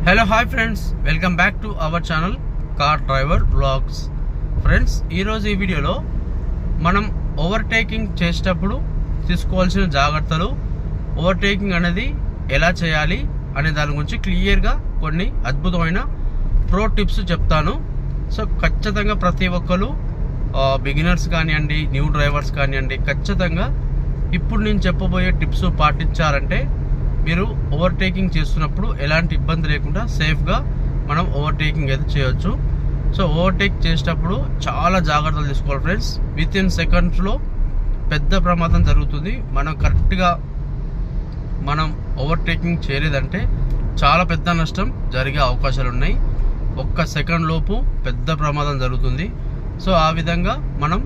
Hello hi friends, welcome back to our channel car driver vlogs. Friends, ఈరోజు ఈ వీడియోలో మనం ఓవర్టేకింగ్ చేసేటప్పుడు తీసుకోవాల్సిన జాగ్రత్తలు, ఓవర్టేకింగ్ అనేది ఎలా చేయాలి అనే దాని గురించి క్లియర్గా కొన్ని అద్భుతమైన ప్రో టిప్స్ చెప్తాను. సో ఖచ్చితంగా ప్రతి ఒక్కరు బిగినర్స్ కానివ్వండి, న్యూ డ్రైవర్స్ కానివ్వండి, ఖచ్చితంగా ఇప్పుడు నేను చెప్పబోయే టిప్స్ పాటించాలంటే మీరు ఓవర్టేకింగ్ చేస్తున్నప్పుడు ఎలాంటి ఇబ్బంది లేకుండా సేఫ్గా మనం ఓవర్టేకింగ్ అయితే చేయొచ్చు. సో ఓవర్టేక్ చేసేటప్పుడు చాలా జాగ్రత్తలు తీసుకోవాలి ఫ్రెండ్స్. విత్ ఇన్ సెకండ్స్లో పెద్ద ప్రమాదం జరుగుతుంది. మనం కరెక్ట్గా ఓవర్టేకింగ్ చేయలేదంటే చాలా పెద్ద నష్టం జరిగే అవకాశాలు ఉన్నాయి. ఒక్క సెకండ్ లోపు పెద్ద ప్రమాదం జరుగుతుంది. సో ఆ విధంగా మనం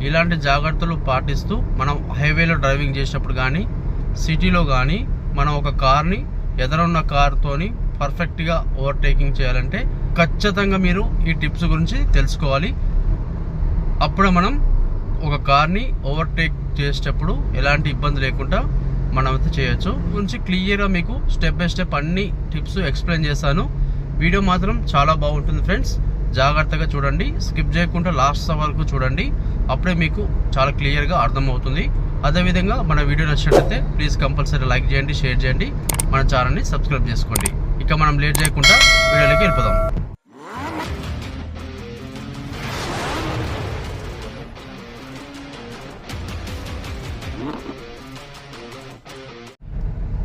ఇలాంటి జాగ్రత్తలు పాటిస్తూ మనం హైవేలో డ్రైవింగ్ చేసేటప్పుడు కానీ, సిటీలో కానీ మనం ఒక కార్ని ఎదురున్న కార్తోని పర్ఫెక్ట్గా ఓవర్టేకింగ్ చేయాలంటే ఖచ్చితంగా మీరు ఈ టిప్స్ గురించి తెలుసుకోవాలి. అప్పుడు మనం ఒక కార్ని ఓవర్టేక్ చేసేటప్పుడు ఎలాంటి ఇబ్బంది లేకుండా మనం అయితే చేయొచ్చు. గురించి క్లియర్గా మీకు స్టెప్ బై స్టెప్ అన్ని టిప్స్ ఎక్స్ప్లెయిన్ చేస్తాను. వీడియో మాత్రం చాలా బాగుంటుంది ఫ్రెండ్స్. జాగ్రత్తగా చూడండి, స్కిప్ చేయకుండా లాస్ట్ వరకు చూడండి. అప్పుడే మీకు చాలా క్లియర్గా అర్థమవుతుంది. అదేవిధంగా మన వీడియో నచ్చినట్లయితే ప్లీజ్ కంపల్సరీ లైక్ చేయండి, షేర్ చేయండి, మన ఛానల్ని సబ్స్క్రైబ్ చేసుకోండి. ఇక మనం లేట్ చేయకుండా వీడియోలోకి వెళ్ళిపోదాం.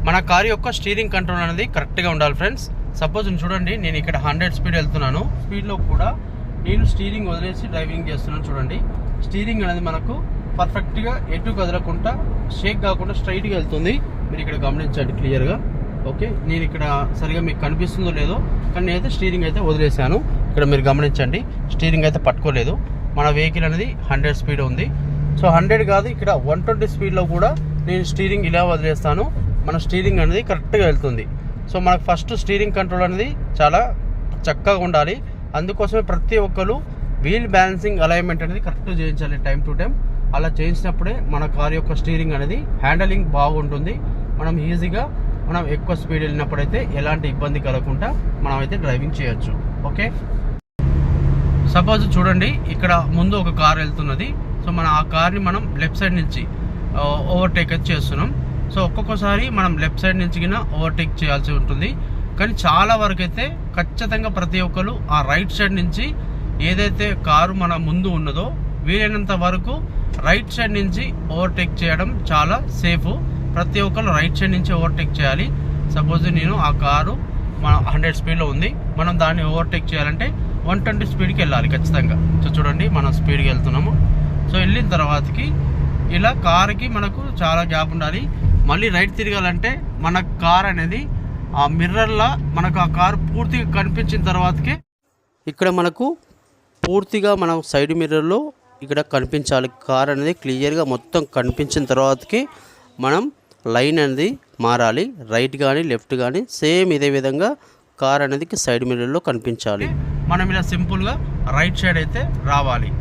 మన కారు యొక్క స్టీరింగ్ కంట్రోల్ అనేది కరెక్ట్గా ఉండాలి ఫ్రెండ్స్. సపోజ్ చూడండి, నేను ఇక్కడ 100 స్పీడ్ వెళ్తున్నాను. స్పీడ్లో కూడా నేను స్టీరింగ్ వదిలేసి డ్రైవింగ్ చేస్తున్నాను. చూడండి, స్టీరింగ్ అనేది మనకు పర్ఫెక్ట్గా ఎటు కదలకుండా, షేక్ కాకుండా స్ట్రైట్గా వెళ్తుంది. మీరు ఇక్కడ గమనించండి క్లియర్గా. ఓకే, నేను ఇక్కడ సరిగా మీకు కనిపిస్తుందో లేదో, కానీ నేనైతే స్టీరింగ్ అయితే వదిలేసాను. ఇక్కడ మీరు గమనించండి, స్టీరింగ్ అయితే పట్టుకోలేదు. మన వెహికల్ అనేది 100 స్పీడ్ ఉంది. సో 100 కాదు, ఇక్కడ 120 స్పీడ్లో కూడా నేను స్టీరింగ్ ఇలా వదిలేస్తాను. మన స్టీరింగ్ అనేది కరెక్ట్గా వెళ్తుంది. సో మనకు ఫస్ట్ స్టీరింగ్ కంట్రోల్ అనేది చాలా చక్కగా ఉండాలి. అందుకోసమే ప్రతి ఒక్కరు వీల్ బ్యాలెన్సింగ్ అలైన్మెంట్ అనేది కరెక్ట్గా చేయించాలి టైం టు టైం. అలా చేయించినప్పుడే మన కార్ యొక్క స్టీరింగ్ అనేది హ్యాండలింగ్ బాగుంటుంది. మనం ఈజీగా ఎక్కువ స్పీడ్ వెళ్ళినప్పుడైతే ఎలాంటి ఇబ్బంది కలగకుండా మనం అయితే డ్రైవింగ్ చేయొచ్చు. ఓకే, సపోజ్ చూడండి, ఇక్కడ ముందు ఒక కార్ వెళ్తున్నది. సో మనం ఆ కార్ని మనం లెఫ్ట్ సైడ్ నుంచి ఓవర్టేక్ అయితే చేస్తున్నాం. సో ఒక్కొక్కసారి మనం లెఫ్ట్ సైడ్ నుంచి కింద ఓవర్టేక్ చేయాల్సి ఉంటుంది. కానీ చాలా వరకు అయితే ఖచ్చితంగా ప్రతి ఒక్కరు ఆ రైట్ సైడ్ నుంచి ఏదైతే కారు మన ముందు ఉన్నదో వీలైనంత వరకు రైట్ సైడ్ నుంచి ఓవర్టేక్ చేయడం చాలా సేఫ్. ప్రతి ఒక్కరు రైట్ సైడ్ నుంచి ఓవర్టేక్ చేయాలి. సపోజ్ నేను ఆ కారు మన 100 స్పీడ్లో ఉంది, మనం దాన్ని ఓవర్టేక్ చేయాలంటే 120 స్పీడ్కి వెళ్ళాలి ఖచ్చితంగా. సో చూడండి, మనం స్పీడ్కి వెళ్తున్నాము. సో వెళ్ళిన తర్వాతకి ఇలా కార్కి మనకు చాలా గ్యాప్ ఉండాలి. మళ్ళీ రైట్ తిరగాలంటే మన కార్ అనేది ఆ మిర్రర్లా మనకు ఆ కారు పూర్తిగా కనిపించిన తర్వాతకే ఇక్కడ మనకు పూర్తిగా మన సైడ్ మిర్రర్లో ఇక్కడ కనిపించాలి. కార్ అనేది క్లియర్గా మొత్తం కనిపించిన తర్వాతకి మనం లైన్ అనేది మారాలి. రైట్ కానీ లెఫ్ట్ కానీ సేమ్ ఇదే విధంగా కార్ అనేది సైడ్ మిర్రర్లో కనిపించాలి. మనం ఇలా సింపుల్గా రైట్ సైడ్ అయితే రావాలి.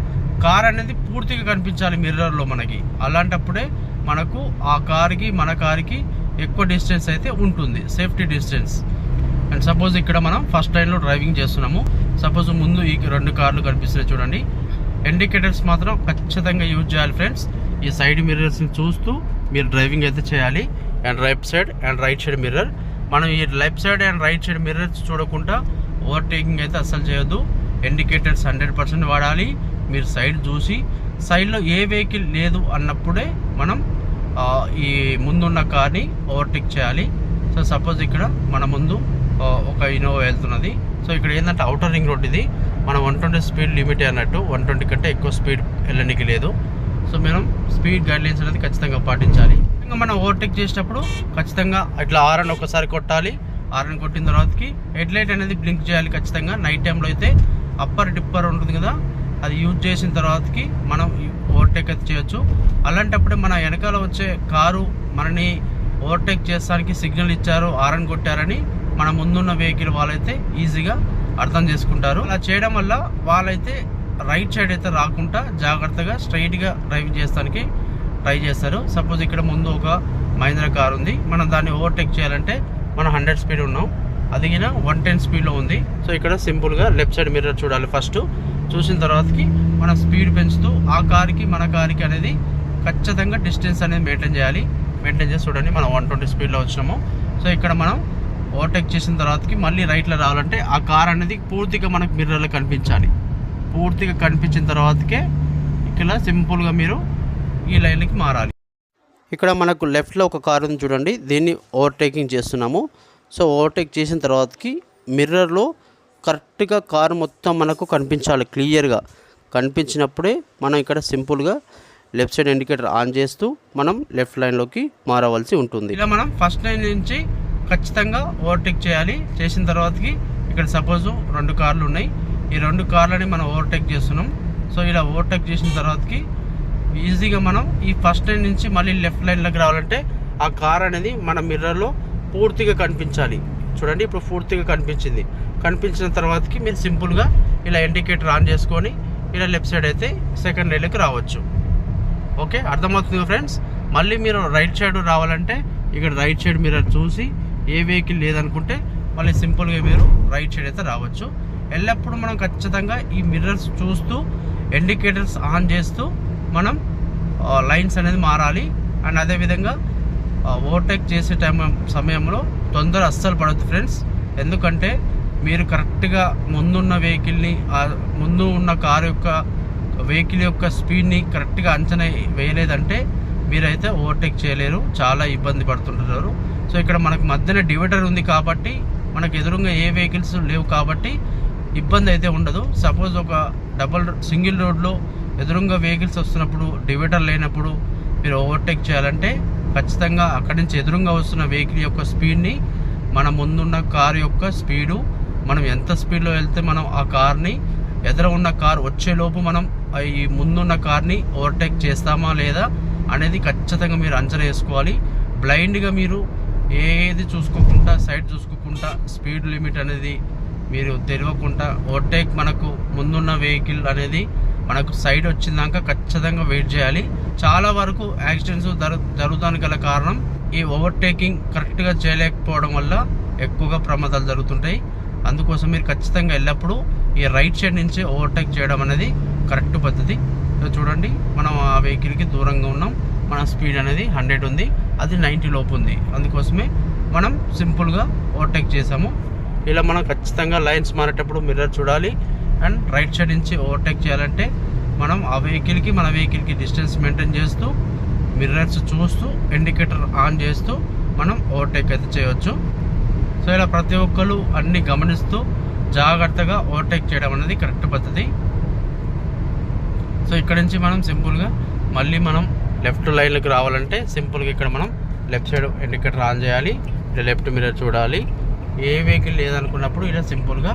కార్ అనేది పూర్తిగా కనిపించాలి మిర్రర్లో మనకి. అలాంటప్పుడే మనకు ఆ కార్కి మన కార్కి ఎక్కువ డిస్టెన్స్ అయితే ఉంటుంది, సేఫ్టీ డిస్టెన్స్. అండ్ సపోజ్ ఇక్కడ మనం ఫస్ట్ లైన్లో డ్రైవింగ్ చేస్తున్నాము. సపోజ్ ముందు ఈ 2 కార్లు కనిపిస్తున్నాయి చూడండి. ఇండికేటర్స్ మాత్రం ఖచ్చితంగా యూజ్ చేయాలి ఫ్రెండ్స్. ఈ సైడ్ మిర్రర్స్ని చూస్తూ మీరు డ్రైవింగ్ అయితే చేయాలి. And left side and right side mirror, మనం ఈ left side and right side mirrors చూడకుండా ఓవర్టేకింగ్ అయితే అస్సలు చేయొద్దు. ఇండికేటర్స్ 100% వాడాలి. మీరు సైడ్ చూసి సైడ్లో ఏ వెహికల్ లేదు అన్నప్పుడే మనం ఈ ముందున్న కార్ని ఓవర్టేక్ చేయాలి. సో సపోజ్ ఇక్కడ మన ముందు ఒక ఇన్నోవా వెళ్తున్నది. సో ఇక్కడ ఏంటంటే అవుటర్ రింగ్ రోడ్ ఇది. మనం 120 స్పీడ్ లిమిట్ అన్నట్టు, 120 కంటే ఎక్కువ స్పీడ్ వెళ్ళడానికి లేదు. సో మనం స్పీడ్ గైడ్లైన్స్ అనేది ఖచ్చితంగా పాటించాలి. ఇంకా మనం ఓవర్టేక్ చేసేటప్పుడు ఖచ్చితంగా ఇట్లా హారన్ ఒకసారి కొట్టాలి. హారన్ కొట్టిన తర్వాతకి హెడ్ లైట్ అనేది బ్లింక్ చేయాలి ఖచ్చితంగా. నైట్ టైంలో అయితే అప్పర్ డిప్పర్ ఉంటుంది కదా, అది యూజ్ చేసిన తర్వాతకి మనం ఓవర్టేక్ అయితే చేయొచ్చు. అలాంటప్పుడే మన వెనకాల వచ్చే కారు మనని ఓవర్టేక్ చేస్తానికి సిగ్నల్ ఇచ్చారు, హారన్ కొట్టారని మన ముందున్న వెహికల్ వాళ్ళైతే ఈజీగా అర్థం చేసుకుంటారు. అలా చేయడం వల్ల వాళ్ళైతే రైట్ సైడ్ అయితే రాకుండా జాగ్రత్తగా స్ట్రైట్గా డ్రైవింగ్ చేస్తానికి ట్రై చేస్తారు. సపోజ్ ఇక్కడ ముందు ఒక మహీంద్రా కార్ ఉంది, మనం దాన్ని ఓవర్టేక్ చేయాలంటే మనం 100 స్పీడ్ ఉన్నాం. అది 110 స్పీడ్లో ఉంది. సో ఇక్కడ సింపుల్గా లెఫ్ట్ సైడ్ మిర్రర్ చూడాలి. ఫస్ట్ చూసిన తర్వాతకి మనం స్పీడ్ పెంచుతూ ఆ కార్కి మన కార్కి అనేది ఖచ్చితంగా డిస్టెన్స్ అనేది మెయింటైన్ చేయాలి. మెయింటైన్ చేసి చూడండి మనం 120 స్పీడ్లో వచ్చినాము. సో ఇక్కడ మనం ఓవర్టేక్ చేసిన తర్వాతకి మళ్ళీ రైట్లో రావాలంటే ఆ కార్ అనేది పూర్తిగా మనకు మిర్రర్లో కనిపించాలి. పూర్తిగా కనిపించిన తర్వాతకే ఇక్కడ సింపుల్గా మీరు ఈ లైన్కి మారాలి. ఇక్కడ మనకు లెఫ్ట్లో ఒక కార్ ఉంది చూడండి, దీన్ని ఓవర్టేకింగ్ చేస్తున్నాము. సో ఓవర్టేక్ చేసిన తర్వాతకి మిర్రర్లో కరెక్ట్గా కారు మొత్తం మనకు కనిపించాలి. క్లియర్గా కనిపించినప్పుడే మనం ఇక్కడ సింపుల్గా లెఫ్ట్ సైడ్ ఇండికేటర్ ఆన్ చేస్తూ మనం లెఫ్ట్ లైన్లోకి మారవలసి ఉంటుంది. ఇలా మనం ఫస్ట్ లైన్ నుంచి ఖచ్చితంగా ఓవర్టేక్ చేయాలి. చేసిన తర్వాతకి ఇక్కడ సపోజు 2 కార్లు ఉన్నాయి, ఈ 2 కార్లని మనం ఓవర్టేక్ చేస్తున్నాం. సో ఇలా ఓవర్టేక్ చేసిన తర్వాతకి ఈజీగా మనం ఈ ఫస్ట్ లైన్ నుంచి మళ్ళీ లెఫ్ట్ లైన్లోకి రావాలంటే ఆ కార్ అనేది మన మిర్రర్లో పూర్తిగా కనిపించాలి. చూడండి ఇప్పుడు పూర్తిగా కనిపించింది. కనిపించిన తర్వాతకి మీరు సింపుల్గా ఇలా ఇండికేటర్ ఆన్ చేసుకొని ఇలా లెఫ్ట్ సైడ్ అయితే సెకండ్ లైన్లోకి రావచ్చు. ఓకే, అర్థమవుతుంది ఫ్రెండ్స్. మళ్ళీ మీరు రైట్ సైడ్ రావాలంటే ఇక్కడ రైట్ సైడ్ మిర్రర్ చూసి ఏ వెహికల్ లేదనుకుంటే మళ్ళీ సింపుల్గా మీరు రైట్ సైడ్ అయితే రావచ్చు. ఎల్లప్పుడూ మనం ఖచ్చితంగా ఈ మిర్రర్స్ చూస్తూ ఇండికేటర్స్ ఆన్ చేస్తూ మనం లైన్స్ అనేది మారాలి. అండ్ అదేవిధంగా ఓవర్టేక్ చేసే సమయంలో తొందర అస్సలు పడద్దు ఫ్రెండ్స్. ఎందుకంటే మీరు కరెక్ట్గా ముందున్న వెహికల్ని ముందు ఉన్న కారు యొక్క వెహికల్ యొక్క స్పీడ్ని కరెక్ట్గా అంచనా వేయలేదంటే మీరైతే ఓవర్టేక్ చేయలేరు, చాలా ఇబ్బంది పడుతుంటారు. సో ఇక్కడ మనకు మధ్యన డివైడర్ ఉంది కాబట్టి మనకు ఎదురుగా ఏ వెహికల్స్ లేవు కాబట్టి ఇబ్బంది అయితే ఉండదు. సపోజ్ ఒక సింగిల్ రోడ్లో ఎదురుగా వెహికల్స్ వస్తున్నప్పుడు డివైడర్ లేనప్పుడు మీరు ఓవర్టేక్ చేయాలంటే ఖచ్చితంగా అక్కడి నుంచి ఎదురుగా వస్తున్న వెహికల్ యొక్క స్పీడ్ని మన ముందున్న కారు యొక్క స్పీడు మనం ఎంత స్పీడ్లో వెళ్తే మనం ఆ కార్ని ఎదుర ఉన్న కార్ వచ్చేలోపు మనం ఈ ముందున్న కార్ని ఓవర్టేక్ చేస్తామా లేదా అనేది ఖచ్చితంగా మీరు అంచనా వేసుకోవాలి. బ్లైండ్గా మీరు ఏది చూసుకోకుండా సైడ్ చూసుకోకుండా స్పీడ్ లిమిట్ అనేది మీరు తెలియకుండా ఓవర్టేక్ మనకు ముందున్న వెహికల్ అనేది మనకు సైడ్ వచ్చిందాక ఖచ్చితంగా వెయిట్ చేయాలి. చాలా వరకు యాక్సిడెంట్స్ జరుగుతానికి గల కారణం ఈ ఓవర్టేకింగ్ కరెక్ట్గా చేయలేకపోవడం వల్ల ఎక్కువగా ప్రమాదాలు జరుగుతుంటాయి. అందుకోసం మీరు ఖచ్చితంగా ఎల్లప్పుడూ ఈ రైట్ సైడ్ నుంచి ఓవర్టేక్ చేయడం అనేది కరెక్ట్ పద్ధతి. చూడండి మనం ఆ వెహికల్కి దూరంగా ఉన్నాం, మన స్పీడ్ అనేది 100 ఉంది, అది 90 లోపు ఉంది. అందుకోసమే మనం సింపుల్గా ఓవర్టేక్ చేసాము. ఇలా మనం ఖచ్చితంగా లైన్స్ మారేటప్పుడు మిర్రర్ చూడాలి. అండ్ రైట్ సైడ్ నుంచి ఓవర్టేక్ చేయాలంటే మనం ఆ వెహికల్కి మన వెహికల్కి డిస్టెన్స్ మెయింటైన్ చేస్తూ మిర్రర్స్ చూస్తూ ఇండికేటర్ ఆన్ చేస్తూ మనం ఓవర్టేక్ అయితే చేయవచ్చు. సో ఇలా ప్రతి ఒక్కరు అన్ని గమనిస్తూ జాగ్రత్తగా ఓవర్టేక్ చేయడం అనేది కరెక్ట్ పద్ధతి. సో ఇక్కడ నుంచి మనం సింపుల్గా మళ్ళీ మనం లెఫ్ట్ లైన్లోకి రావాలంటే సింపుల్గా ఇక్కడ మనం లెఫ్ట్ సైడ్ ఇండికేటర్ ఆన్ చేయాలి, ఇలా లెఫ్ట్ మిర్రర్ చూడాలి. ఏ వెహికల్ లేదనుకున్నప్పుడు ఇలా సింపుల్గా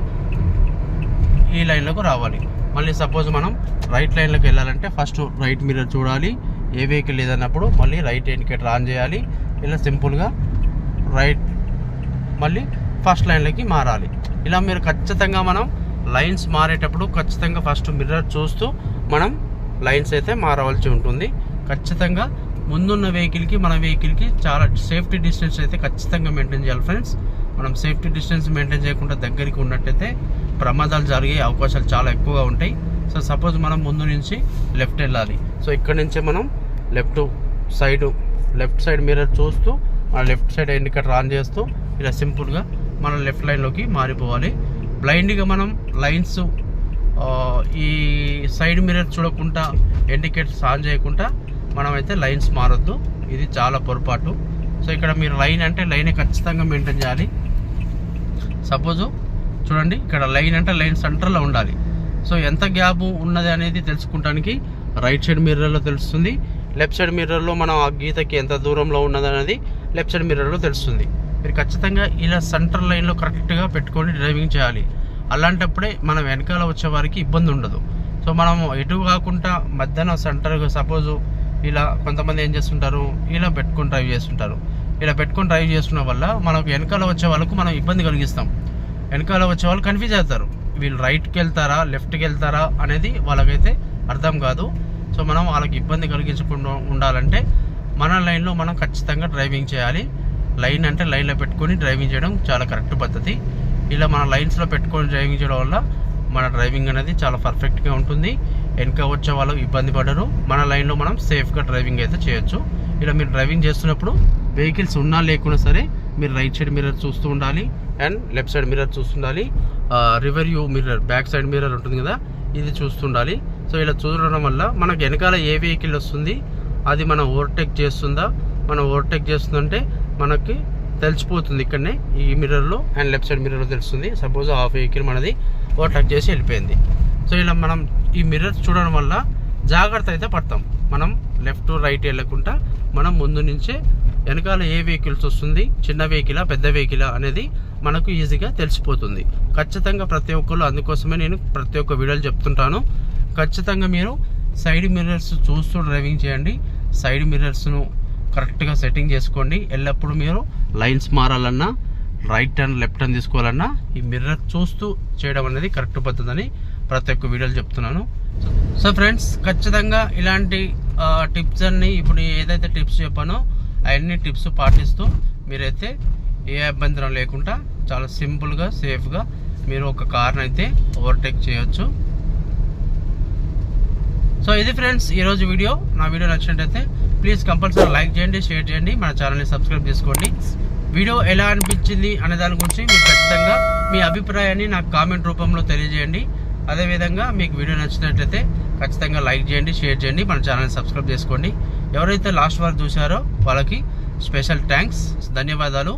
ఈ లైన్లోకి రావాలి. మళ్ళీ సపోజ్ మనం రైట్ లైన్లోకి వెళ్ళాలంటే ఫస్ట్ రైట్ మిర్రర్ చూడాలి, ఏ వెహికల్ లేదన్నప్పుడు మళ్ళీ రైట్ ఇండికేటర్ ఆన్ చేయాలి. ఇలా సింపుల్గా రైట్ మళ్ళీ ఫస్ట్ లైన్లోకి మారాలి. ఇలా మీరు ఖచ్చితంగా మనం లైన్స్ మారేటప్పుడు ఖచ్చితంగా ఫస్ట్ మిర్రర్ చూస్తూ మనం లైన్స్ అయితే మారవలసి ఉంటుంది. ఖచ్చితంగా ముందున్న వెహికల్కి మన వెహికల్కి చాలా సేఫ్టీ డిస్టెన్స్ అయితే ఖచ్చితంగా మెయింటైన్ చేయాలి ఫ్రెండ్స్. మనం సేఫ్టీ డిస్టెన్స్ మెయింటైన్ చేయకుండా దగ్గరికి ఉన్నట్టయితే ప్రమాదాలు జరిగే అవకాశాలు చాలా ఎక్కువగా ఉంటాయి. సో సపోజ్ మనం ముందు నుంచి లెఫ్ట్ వెళ్ళాలి. సో ఇక్కడ నుంచే మనం లెఫ్ట్ సైడ్ మిర్రర్ చూస్తూ మన లెఫ్ట్ సైడ్ ఇండికేటర్ ఆన్ చేస్తూ ఇలా సింపుల్గా మనం లెఫ్ట్ లైన్లోకి మారిపోవాలి. బ్లైండ్గా మనం లైన్స్ ఈ సైడ్ మిర్రర్ చూడకుండా ఇండికేటర్స్ ఆన్ చేయకుండా మనమైతే లైన్స్ మారొద్దు, ఇది చాలా పొరపాటు. సో ఇక్కడ మీరు లైన్ అంటే లైన్ ఖచ్చితంగా మెయింటైన్ చేయాలి. సపోజు చూడండి ఇక్కడ లైన్ అంటే లైన్ సెంటర్లో ఉండాలి. సో ఎంత గ్యాప్ ఉన్నది అనేది తెలుసుకుంటానికి రైట్ సైడ్ మిర్రర్లో తెలుస్తుంది, లెఫ్ట్ సైడ్ మిర్రర్లో మనం ఆ గీతకి ఎంత దూరంలో ఉన్నది అనేది లెఫ్ట్ సైడ్ మిర్రర్లో తెలుస్తుంది. మీరు ఖచ్చితంగా ఇలా సెంటర్ లైన్లో కరెక్ట్గా పెట్టుకొని డ్రైవింగ్ చేయాలి. అలాంటప్పుడే మనం వెనకాల వచ్చే వారికి ఇబ్బంది ఉండదు. సో మనం ఎటు కాకుండా మధ్యాహ్నం సెంటర్గా సపోజు ఇలా కొంతమంది ఏం చేస్తుంటారు, ఇలా పెట్టుకొని డ్రైవ్ చేస్తుంటారు. ఇలా పెట్టుకొని డ్రైవ్ చేస్తున్న వల్ల మనకు వెనకాల వచ్చే వాళ్ళకు మనం ఇబ్బంది కలిగిస్తాం. వెనకాల వచ్చే వాళ్ళు కన్ఫ్యూజ్ అవుతారు, వీళ్ళు రైట్కి వెళ్తారా లెఫ్ట్కి వెళ్తారా అనేది వాళ్ళకైతే అర్థం కాదు. సో మనం వాళ్ళకి ఇబ్బంది కలిగించకుండా ఉండాలంటే మన లైన్లో మనం ఖచ్చితంగా డ్రైవింగ్ చేయాలి. లైన్ అంటే లైన్లో పెట్టుకొని డ్రైవింగ్ చేయడం చాలా కరెక్ట్ పద్ధతి. ఇలా మన లైన్స్లో పెట్టుకొని డ్రైవింగ్ చేయడం వల్ల మన డ్రైవింగ్ అనేది చాలా పర్ఫెక్ట్గా ఉంటుంది. వెనక వచ్చే వాళ్ళు ఇబ్బంది పడరు. మన లైన్లో మనం సేఫ్గా డ్రైవింగ్ అయితే చేయొచ్చు. ఇలా మీరు డ్రైవింగ్ చేస్తున్నప్పుడు వెహికల్స్ ఉన్నా లేకున్నా సరే మీరు రైట్ సైడ్ మిర్రర్ చూస్తూ ఉండాలి అండ్ లెఫ్ట్ సైడ్ మిర్రర్ చూస్తుండాలి. Rear view mirror, back side mirror ఉంటుంది కదా, ఇది చూస్తుండాలి. సో ఇలా చూడడం వల్ల మనకు వెనకాల ఏ వెహికల్ వస్తుంది, అది మనం ఓవర్టేక్ చేస్తుందా, మనం ఓవర్టేక్ చేస్తుందంటే మనకి తెలిసిపోతుంది ఇక్కడనే ఈ మిర్రర్లో అండ్ లెఫ్ట్ సైడ్ మిర్రర్లో తెలుస్తుంది. సపోజ్ ఆ వెహికల్ మనది ఓవర్టేక్ చేసి వెళ్ళిపోయింది. సో ఇలా మనం ఈ మిర్రర్స్ చూడడం వల్ల జాగ్రత్త అయితే పడతాం. మనం లెఫ్ట్ రైట్ వెళ్ళకుండా మనం ముందు నుంచే వెనకాల ఏ వెహికల్స్ వస్తుంది, చిన్న వెహికలా పెద్ద వెహికలా అనేది మనకు ఈజీగా తెలిసిపోతుంది. ఖచ్చితంగా ప్రతి ఒక్కరు, అందుకోసమే నేను ప్రతి ఒక్క వీడియోలు చెప్తుంటాను, ఖచ్చితంగా మీరు సైడ్ మిర్రర్స్ చూస్తూ డ్రైవింగ్ చేయండి. సైడ్ మిర్రర్స్ను కరెక్ట్గా సెట్టింగ్ చేసుకోండి. ఎల్లప్పుడూ మీరు లైన్స్ మారాలన్నా, రైట్ టర్న్ లెఫ్ట్ టర్న్ తీసుకోవాలన్నా ఈ మిర్రర్ చూస్తూ చేయడం అనేది కరెక్ట్ పద్ధతి అని ప్రతి ఒక్క వీడియోలు చెప్తున్నాను. సో ఫ్రెండ్స్, ఖచ్చితంగా ఇలాంటి టిప్స్ అన్నీ ఇప్పుడు ఏదైతే టిప్స్ చెప్పానో అవన్నీ టిప్స్ పాటిస్తూ మీరైతే ఏ ఇబ్బంది లేకుండా చాలా సింపుల్గా సేఫ్గా మీరు ఒక కార్ని అయితే ఓవర్టేక్ చేయొచ్చు. సో ఇది ఫ్రెండ్స్ ఈరోజు వీడియో. నా వీడియో నచ్చినట్టయితే ప్లీజ్ కంపల్సరీ లైక్ చేయండి, షేర్ చేయండి, మన ఛానల్ని సబ్స్క్రైబ్ చేసుకోండి. వీడియో ఎలా అనిపించింది అనే దాని గురించి మీరు ఖచ్చితంగా మీ అభిప్రాయాన్ని నాకు కామెంట్ రూపంలో తెలియజేయండి. అదేవిధంగా మీకు వీడియో నచ్చినట్లయితే ఖచ్చితంగా లైక్ చేయండి, షేర్ చేయండి, మన ఛానల్ని సబ్స్క్రైబ్ చేసుకోండి. ఎవరైతే లాస్ట్ వరకు చూశారో వాళ్ళకి స్పెషల్ థ్యాంక్స్, ధన్యవాదాలు.